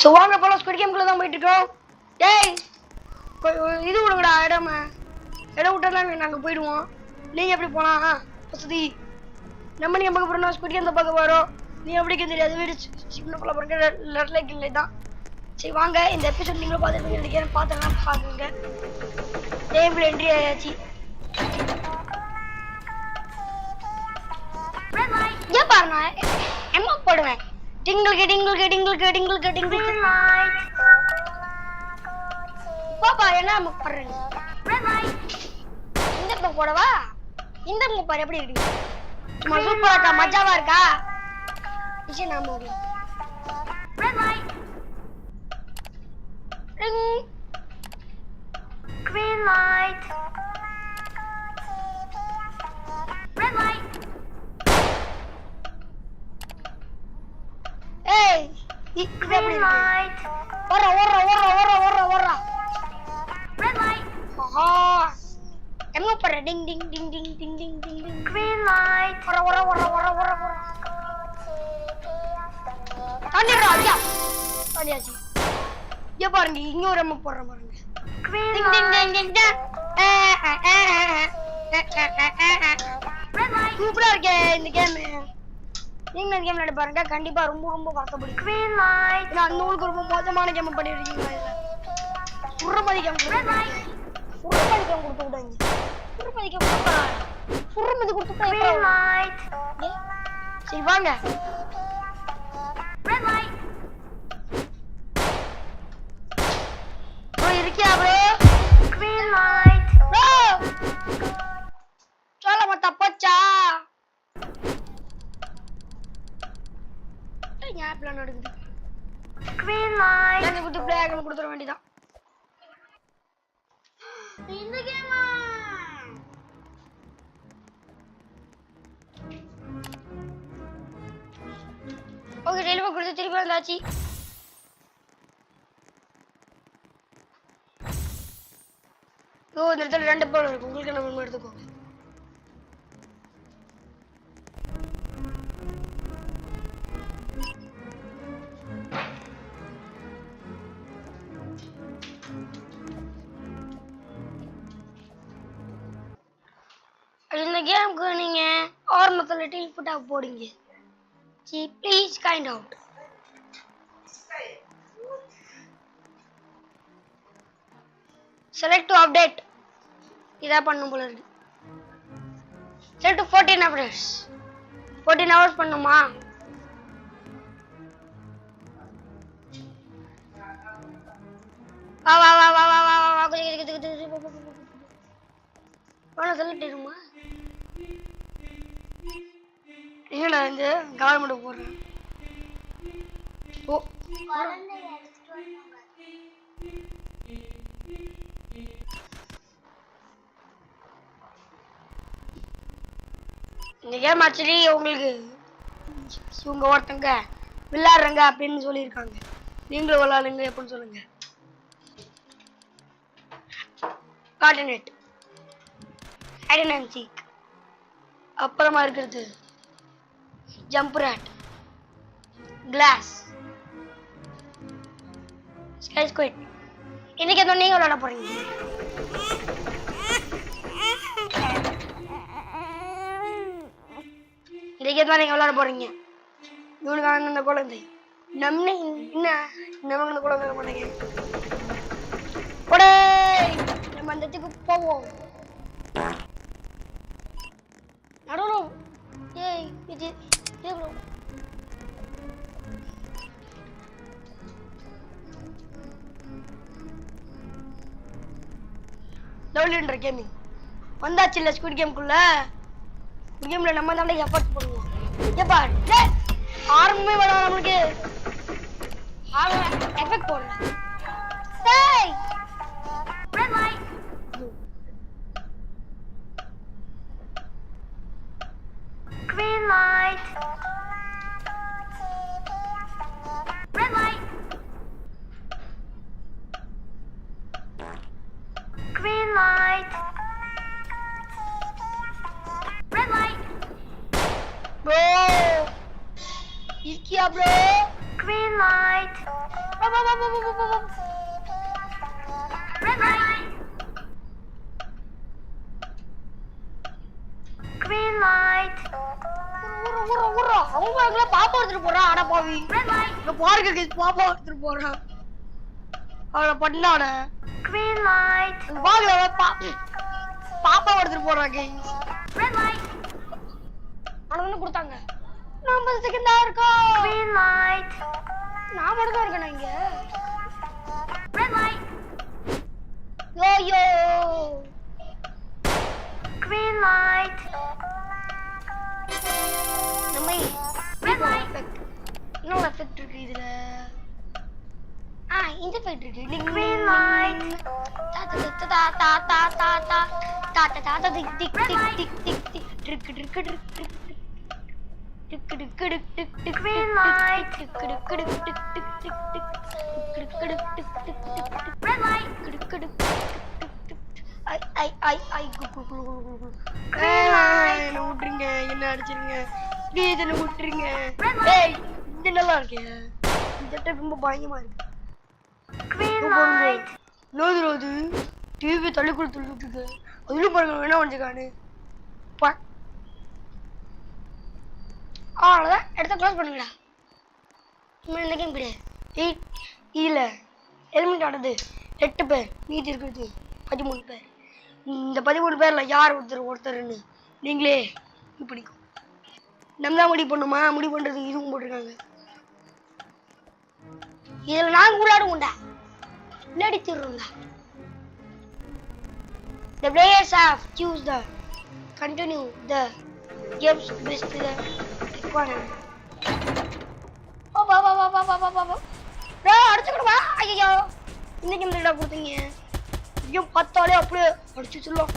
So வாங்க போலாம் squid கேம்க்குள்ள தான் போயிட்டு இருக்கோம். டேய் இது விடுங்கடா இடம் விட்டா நாங்க போயிடுவோம். நீங்க எப்படி போலாம் வசதி நம்ம நீங்க பார்க்க போறோம் ஸ்குவிட் கேம் தான் பார்க்க போறோம். நீ எப்படிக்கு தெரியாது வீடு சின்ன போல பாருங்க லெட் இல்லை தான். சரி வாங்க இந்த எபிசோட் நீங்களும் பார்த்துருப்பீங்க நினைக்கிறேன். பார்த்தலாம் பாருங்க. டேபிள் என்ட்ரி ஆயாச்சு. ஏன் பாருங்க எம்மா போடுவேன் டிங்கிள் பாப்பா என்ன அம்மா போடுறேன் இந்த பக்கம் போடவா இந்த பக்கம் பாரு எப்படி இருக்கு சும்மா சூப்பரா இருக்கா மஜாவா இருக்கா விஷயம் நாம ஓடலாம் green light red light hey green light ora red light aha emma pora ding green light ora taniya ya பாருங்க இங்க ஒரு அம்மா போடுற பாருங்க ding சூப்பரா இருக்கே இந்த கேம். நீங்க இந்த கேம் விளையாட பாருங்க கண்டிப்பா ரொம்ப வருத்தப்படும். green light நான் அந்த உங்களுக்கு ரொம்ப மோசமான கேம் பண்ணிருக்கீங்க. சுரமதி கேம் கொடுத்து விடாங்க. சுரமதி கொடுத்து green light சரி வாங்க red light இருக்கியா bro green light bro चलो मत पच्चा यहाँ प्लान நடக்குது green light நான் குத்து ப்ளே ஆகணும் கொடுத்துற வேண்டியதான் இந்த கேமா ஓகே டெலிவரி கொடுத்து திருப்பி வந்தாச்சு. இந்த இடத்துல ரெண்டு பால் இருக்கு உங்களுக்கு நம்ம எடுத்துக்கோங்க. இந்த கேமுக்கு நீங்க ஆரம்பத்துல டீல் புட்டா போடுங்க. Please kind out select to update இதா பண்ணும் போல இருக்கு. select to 14 hours 14 hours பண்ணுமா வா வாணா select பண்ணுமா நீங்க வந்து கவர்மெண்ட் போறேன். ஓ குழந்தை எடுத்துட்டு வந்தாங்க. இந்த கேம் ஆக்சுவலி உங்களுக்கு இவங்க ஒருத்தங்க விளையாடுறாங்க அப்படின்னு சொல்லியிருக்காங்க. நீங்களும் விளையாடுங்க எப்படின்னு சொல்லுங்க. கார்டினேட் ஹைட் அண்ட் சீக் அப்புறமா இருக்கிறது jump rod glass sky squid. இன்னைக்கு எதுவும் நீங்க விளையாட போறீங்க. இன்னைக்கு எதுவும் நீங்க விளையாட போறீங்க. இவனுக்கான இந்த குழந்தை நம்ம என்ன நமக்கு இந்த குழந்தை மாட்டேங்க போடே நம்ம அந்த இடத்துக்கு போவோம். நடுவோம் ஏய் இது ப்ரோ டவுன்லோட் கேமிங் வந்தாச்சு இல்ல ஸ்குவிட் கேம்க்குள்ள. கேம்ல நம்ம தானே எஃபோர்ட் பண்ணுவோம். ஏப்பா ஆரம்பமே வர நமக்கு எஃபெக்ட் போடலாம். டேய் red light green light red light green light red light bro இருக்கியா bro green light Red light. Green light. அவங்க பாப்பா எடுத்துட்டு போறான். அட பாவி. Red light. இங்க பாருங்க guys, பாப்பா எடுத்துட்டு போறான். அவள பண்ணாட. Green light. வாங்கல பாப்பா எடுத்துட்டு போறான் guys. Red light. அவனுக்கு கொடுத்தாங்க. 40 செகண்ட் தான் இருக்கா. Green light. நான் மட்டும் தான் இருக்கேன் இங்க. Red light. யோ. Green light. நம்மை Red light. எஃபெக்ட். இன்னொரு எஃபெக்ட் இருக்கு இதுல. இந்த எஃபெக்ட் இருக்கு. Green light. தா தா தா தா தா தா தா தா தா தா தா tick tick tick tick tick tick trick trick trick trick tick tick tick tick tick Green light. Tick tick tick tick tick tick tick tick tick tick tick tick Red light. Tick tick ஐ Green light. என்ன விட்டுருங்க, என்ன அடிச்சிருங்க, please என்ன விட்டுருங்க. Red light. ஏய் இது நல்லா இருக்கே, இந்த டைப் ரொம்ப பயங்கரமா இருக்கு. Green light. நோது டிவி தள்ளி கொடுத்துட்டு இருக்கு. அதுல பாருங்க என்ன வந்துக்கானு. அவ்வளோதான், எடுத்து க்ளோஸ் பண்ணுங்கடா. இந்த கேம் கிடையாது. இதுல எலிமெண்ட் ஆனது 8 பேர், மீதி இருக்கிறது 13 பேர். இந்த 13 பேர்ல யார் ஒருத்தர்னு நீங்களே பிடிக்கும். நம்ம தான் முடிவு பண்ணுமா? முடிவு பண்றது இதுவும் போட்டிருக்காங்க. இதுல நாங்க விளையாடுவோம்டா, நடிச்சிடுறோம்டா. The players have choose the continue the games best the requirement. அடிச்சுக்கிடுவா. ஐயோ இந்த கேம் கொடுத்தீங்க. ஐயும் பத்தாலே அப்படியே அடிச்சு சொல்லலாம்.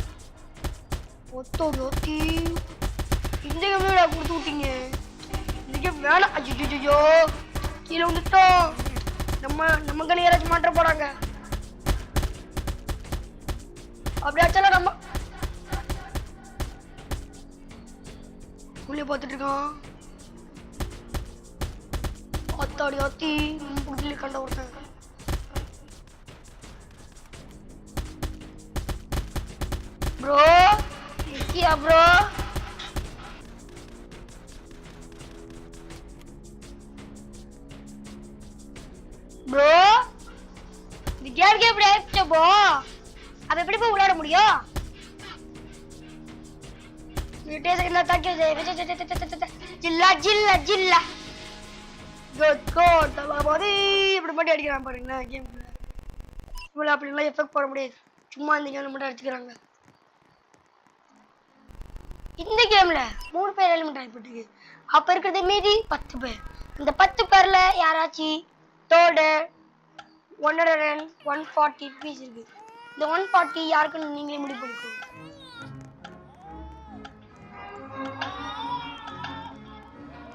ஒத்தி இந்த கேம் கொடுத்து விட்டீங்க. இந்த கேம் வேணாம். ஐயோ கீழே வந்துட்டோம். நம்ம கணி யாராச்சும் மாற்ற போறாங்க. அப்படியாச்சால நம்ம உள்ளே பார்த்துட்டு இருக்கோம். அத்தாடி அத்தி புடில கண்ட ஒருத்தன். ப்ரோ இருக்கியா ப்ரோ? ப்ரோ இந்த கேம் எப்படி ஆயிடுச்சு ப்ரோ? அது எப்படி போய் விளையாட முடியும்? ஜில்லா ஜில்லா ஜில்லா இப்படி மட்டும் அடிக்கிறான் பாருங்களேன். கேம்ல இவ்வளோ அப்படிலாம் எஃபெக்ட் போட முடியாது. சும்மா இந்த கேம்ல மட்டும் அடிச்சுக்கிறாங்க. இந்த கேம்ல 3 பேர் எலிமெண்ட் ஆகிப்பட்டுருக்கு. அப்ப இருக்கிறது மீதி 10 பேர். இந்த 10 பேர்ல யாராச்சும் தோட 140 பீஸ் இருக்கு. இந்த 140 யாருக்குன்னு நீங்களே முடிவு பண்ணிக்கோங்க.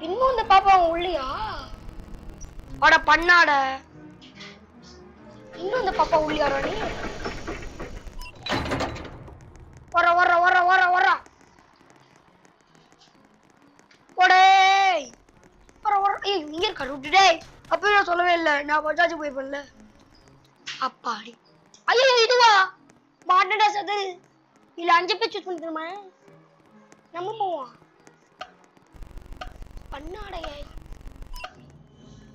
இன்னும் இந்த பாப்பா உள்ளியா? அட பண்ணாட, இன்னும் இந்த பாப்பா உள்ளியாடா நீ? வர வர வர வர வர ஓடே வர வர. ஏய் இங்க இருக்க விட்டுடே. அப்பவே நான் சொல்லவே இல்லை, நான் பஜாஜ் போயிருப்பேன்ல. அப்பாடி ஐயோ இதுவா மாட்டடா சது. இல்ல 5 பேர் சூஸ் பண்ணிக்கணுமா? நம்ம போவோம் பண்ணாடைய.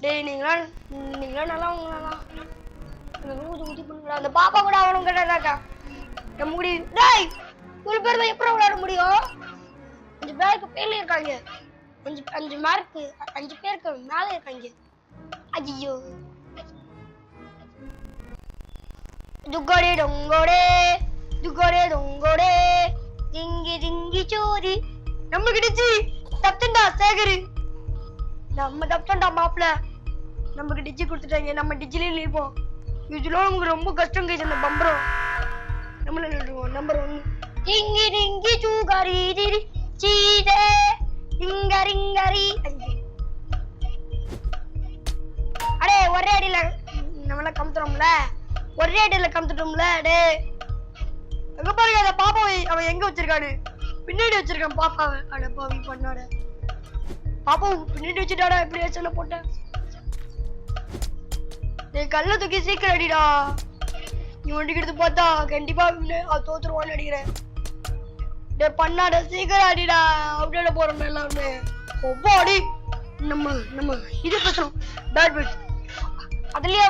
டேய் நீங்களா நல்லா உங்களா ஊதி பண்ணுங்களா? அந்த பாப்பா கூட அவனும் கேட்டாக்கா நம்ம முடி. டேய் 1 பேர் தான் எப்படி விளையாட முடியும்? 5 பேருக்கு பேர்ல இருக்காங்க. 5 பேருக்கு மேல இருக்காங்க. ஐயோ துக்கோடே டொங்கோடே துக்கோடே டொங்கோடே திங்கி திங்கி சோரி. நம்ம கிடச்சி தப்தண்டா சேகரு. நம்ம தப்தண்டா மாப்ள. நமக்கு டிஜி கொடுத்துட்டாங்க. நம்ம டிஜிலே நிற்போம். இதுல நமக்கு ரொம்ப கஷ்டம் கைஸ். அந்த பம்பரம் நம்மள நின்றுவோம். நம்பர் 1 திங்கி திங்கி சூகாரி திரி சீதே இங்கரிங்கரி. அடே ஒரே அடியில நம்மள கம்த்துறோம்ல, ஒரே அடியில கம்த்துட்டோம்ல. டே எங்க பாருங்க அந்த பாப்பாவை அவன் எங்க வச்சிருக்கானு? பின்னாடி வச்சிருக்கான் பாப்பாவை. அட பாவி பண்ணாட, பாப்பாவை பின்னாடி வச்சுட்டாடா. எப்படி வச்சல போட்ட டேய் கல்ல தூக்கி சீக்கிரம் அடிடா. நீ வண்டிக்கு எடுத்து பார்த்தா கண்டிப்பா தோத்துருவான்னு அடிக்கிறேன். டேய் பண்ணாட சீக்கிரம் அடிடா. அவுட்டோட போறோம் எல்லாருமே. ஒப்பா அடி. நம்ம இது பேசணும். Bad bad. அதுலயே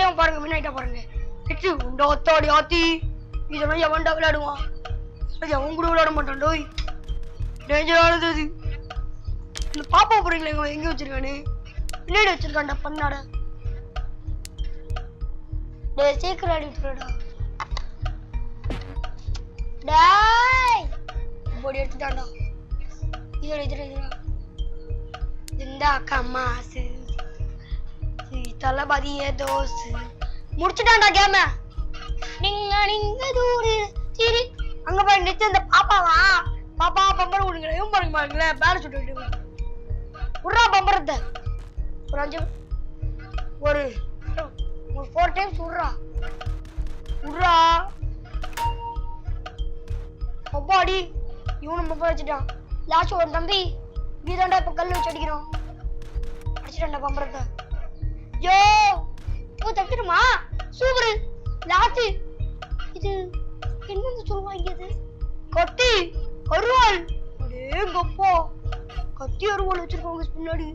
அவன் பாருங்க வினாயிட்டா பாருங்க. கிச்சு உண்டா ஒத்தாடி ஆத்தி. இதெல்லாம் எவன்டா விளையாடுவான்? அவன் கூட விளையாட மாட்டான். டோய் டேஞ்சரானது அது. இந்த பாப்பா போறீங்களா எங்க வச்சிருக்கானு? பின்னாடி வச்சிருக்கான்டா பண்ணாட. டேய் சீக்கிரம் அடி விட்டுறடா. டேய் போடி எடுத்துட்டான்டா. இதுடா இந்த கம்மாசு தலபதியே தோசு முடிச்சுட்டான்டா கேம. நீங்க தூரு சரி அங்க போய் நிச்சு அந்த பாப்பாவா பாப்பா பம்பர் விடுங்க. இவன் பாருங்களேன் பேர சுட்டு விட்றா பம்பரத்தை. ஒரு 5 ஒரு 4 டைம்ஸ் விட்றா. அப்பாடி இவனும் பம்பர் வச்சுட்டான். லாஸ்ட் ஒரு தம்பி வீதாண்டா இப்ப கல் வச்சு அடிக்கிறோம். அடிச்சுட்டான்டா பம்பரத்தை. யோ தப்பிடுமா சூப்பரு லாஸ்ட். இது என்னன்னு சொல்லுவாங்க? இது கத்தி அருவாள். அடேங்கப்பா கத்தி அருவாள் வச்சிருக்கவங்க பின்னாடி.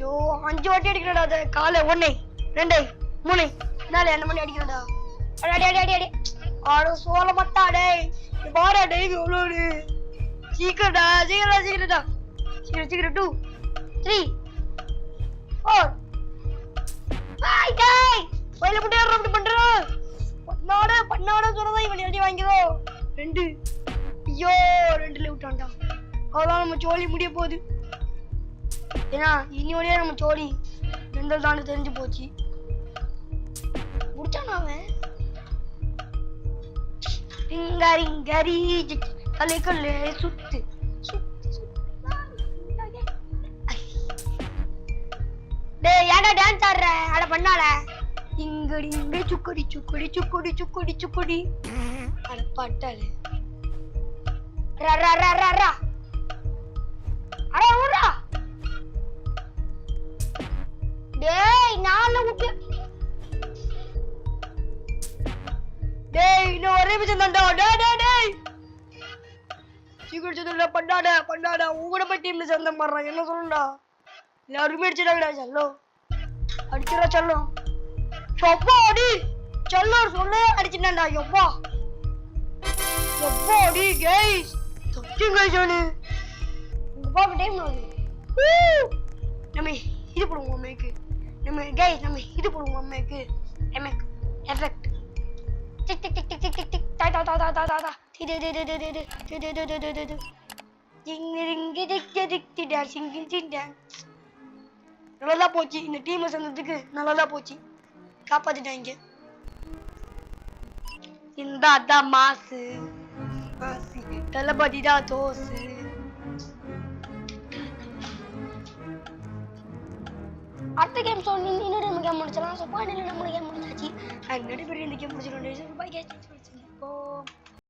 யோ 5 வாட்டி அடிக்கிறடா. அத காலை 1 2 3 4 என்ன மணி அடிக்கிறடா. அடி ஆட சோல மட்டா. டேய் பாரு டேய் எவ்வளவு சீக்கிரடா. 2 3 4 பை டேய் வயல போட்டு அப்படி பண்ற. பண்ணாட சொன்னதா இவன் அடி வாங்கிரோ. 2 ஐயோ 2ல விட்டான்டா. அவ்வளவுதான் நம்ம சோழி முடிய போகுது. ஏன்னா இனி வழியா நம்ம சோழி 2 தான் தெரிஞ்சு போச்சு. முடிச்சானா அவன்? ரிங்கரி தலைக்குள்ளே சுத்து. டேய் ஏன்டா டான்ஸ் ஆடுற? அட பண்ணால இங்கடி சுக்குடி அட பட்டால ரா அட ஊரா. டேய் நாளை விட்டு டேய் இன்னும் ஒரே நிமிஷம் தான்டா. டேய் சீக்கிரம் சொல்லுடா. பண்ணாட உங்களோட போய் டீம்ல சேர்ந்த மாட்டான். என்ன சொல்லுடா? எல்லாருமே அடிச்சிடாங்கடா. அடிச்சிடா செல்லம். எப்பா அடி செல்லம் சொல்ல அடிச்சுட்டான்டா. எப்பா அடி கைஸ் தப்பிங்க சொல்லு. உங்க பாப்பா டைம் ஆகுது. நம்ம இது போடுவோம் அம்மைக்கு. நம்ம இது போடுவோம் அம்மைக்கு. Effect tick tick tick tick tick tick டா டா டா டா டா டா நல்லா போச்சு. இந்த டீம் சேர்ந்ததுக்கு நல்லா போச்சு. காப்பாத்திட்டாங்க. இந்த அதான் மாசு தளபதி தான் தோசு. அடுத்த கேம் சொல்லி இன்னொரு கேம் முடிச்சலாம். ஸோ பாயிண்ட் நம்ம கேம் முடிச்சாச்சு. நடுபெரிய இந்த கேம் முடிச்சிடும்.